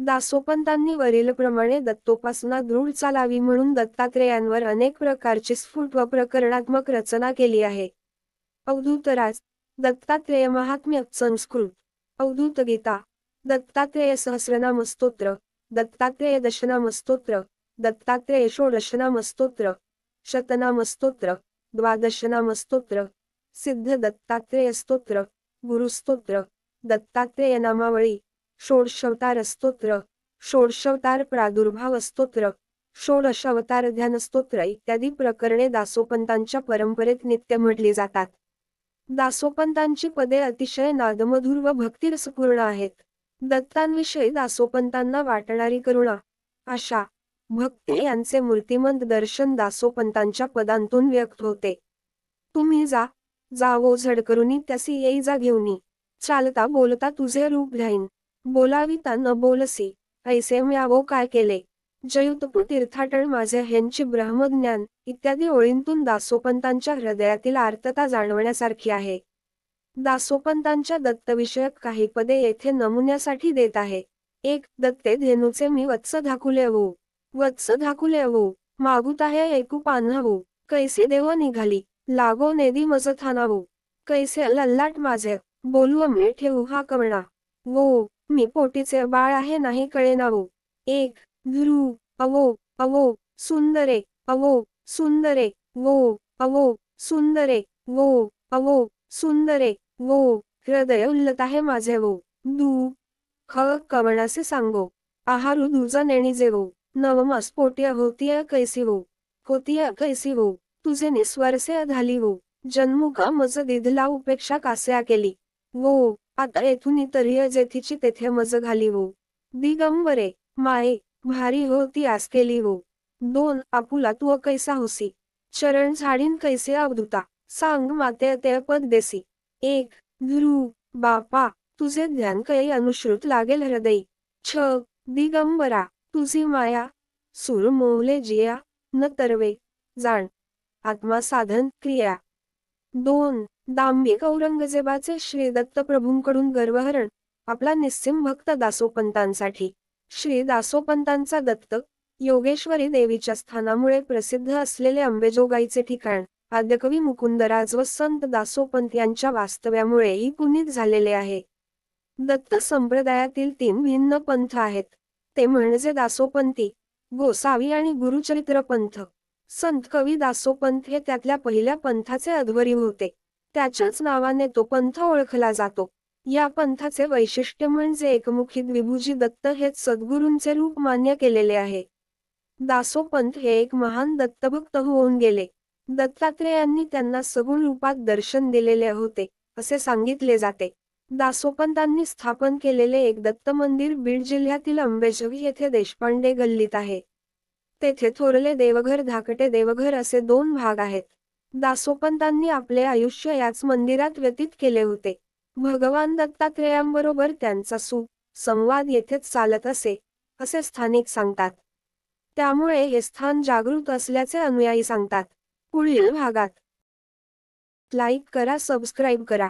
दासोपंतांनी वरीलप्रमाणे दत्तोपासना दृढ चालावी म्हणून दत्तात्रेयांवर अनेक प्रकारची स्फुट व प्रकरणात्मक रचना केली आहे. अवधूतराज, दत्तात्रेय महात्म्य संस्कृत, अवधूत गीता, दत्तात्रेय सहस्रनाम स्तोत्र, दत्तात्रेय दशनाम स्तोत्र, दत्तात्रेय षोडशनाम स्तोत्र, शतनाम स्तोत्र, द्वादशनाम स्तोत्र, सिद्ध दत्तात्रेय स्तोत्र, गुरुस्तोत्र, दत्तात्रेय नामावळी, षोडशावतार स्तोत्र, षोडशावतार प्रादुर्भाव स्तोत्र, षोडशावतार ध्यान स्तोत्र इत्यादी प्रकरणे दासोपंतांच्या परंपरेत नित्य म्हटली जातात. दासोपंतांची पदे अतिशय नादमधुर व भक्तिरसपूर्ण आहेत. दत्तांविषयी दासोपंतांना वाटणारी करुणा, आशा, भक्ती यांचे मूर्तिमंत दर्शन दासोपंतांच्या पदांतून व्यक्त होते. तुम्ही जावो झडकरुनी त्यासी येई जा घेऊनी, चालता बोलता तुझे रूप ध्याईन, बोलाविता न बोलसी, ऐसे म्यावो काय केले, जयुतपू तीर्थाटळ माझे ह्यांची ब्रह्मज्ञान इत्यादी ओळींतून दासोपंतांच्या हृदयातील आर्तता जाणवण्यासारखी आहे. दासोपंतांच्या दत्तविषयक काही पदे येथे नमुन्यासाठी देत आहे. 1. दत्ते धेनूचे मी वत्स धाकुले वो, वत्स धाकुले वो, मागूत आहे ऐकू पान्हावो, कैसे देव निघाली, लागो नेदी मज थानावो, कैसे लल्लाट माझे, बोलू मी ठेवू हा कवणा, वो, मी पोटीचे बाळ आहे नाही कळेनावो. 1. ध्रुव, अवो, अवो, सुंदरे, अवो, सुंदरे, वो, अवो, सुंदरे, वो, अवो, सुंदरे, वो, हृदय उल्लत आहे माझे वो. दू, ख कवणासे सांगो, आहारू दुजा नेणी जेवो, नवमास पोटी होतीय कैसी वो, होतीय कैसी वो, तुझे निस्वारसे झाली वो, जन्मुखा मज दिधला उपेक्षा कास्या केली, वो, आता येथून तरी जेथीची तेथे मज घाली वो. दिगंबरे, माये, भारी होती आस केली वो. 2. आपुला तू कैसा होसी, चरण झाडीन कैसे अवधूता, सांग माते ते पद देसी. 1. ध्रुव, बापा, तुझे ध्यान कै अनुश्रुत लागेल हृदयी. 6. दिगंबरा, तुझी माया, सूर मोहले जिया, न तरवे, जाण, आत्मा साधन क्रिया. 2. दांभिक औरंगजेबाचे श्री दत्त प्रभूंकडून गर्वहरण, आपला निस्सिम भक्त दासोपंतांसाठी. श्री दासोपंतांचा दत्त, योगेश्वरी देवीच्या स्थानामुळे प्रसिद्ध असलेले अंबेजोगाईचे ठिकाण, आद्यकवी मुकुंदराज व संत दासोपंत यांच्या वास्तव्यामुळेही पुनीत झालेले आहे. दत्त संप्रदायातील 3 भिन्न पंथ आहेत. ते म्हणजे दासोपंती, गोसावी आणि गुरुचरित्र पंथ. संत कवी दासोपंत हे त्यातल्या पहिल्या पंथाचे अध्वरी होते. त्याच्याच नावाने तो पंथ ओळखला जातो. या पंथाचे वैशिष्ट्य म्हणजे एकमुखी द्विभुजी दत्त हेच सद्गुरूंचे रूप मान्य केलेले आहे. दासोपंत हे एक महान दत्तभक्त होऊन गेले. दत्तात्रेयांनी त्यांना सगुण रूपात दर्शन दिलेले होते, असे सांगितले जाते. दासोपंतांनी स्थापन केलेले एक दत्त मंदिर बीड जिल्ह्यातील अंबेजोगाई येथे देशपांडे गल्लीत आहे. तेथे थोरले देवघर धाकटे देवघर असे 2 भाग आहेत. दासोपंतांनी आपले आयुष्य याच मंदिरात व्यतीत केले होते. भगवान दत्तात्रेयांबरोबर त्यांचा संवाद येथेच चालत असे, असे स्थानिक सांगतात. त्यामुळे हे स्थान जागृत असल्याचे अनुयायी सांगतात. पुढील भागात लाईक करा, सबस्क्राईब करा.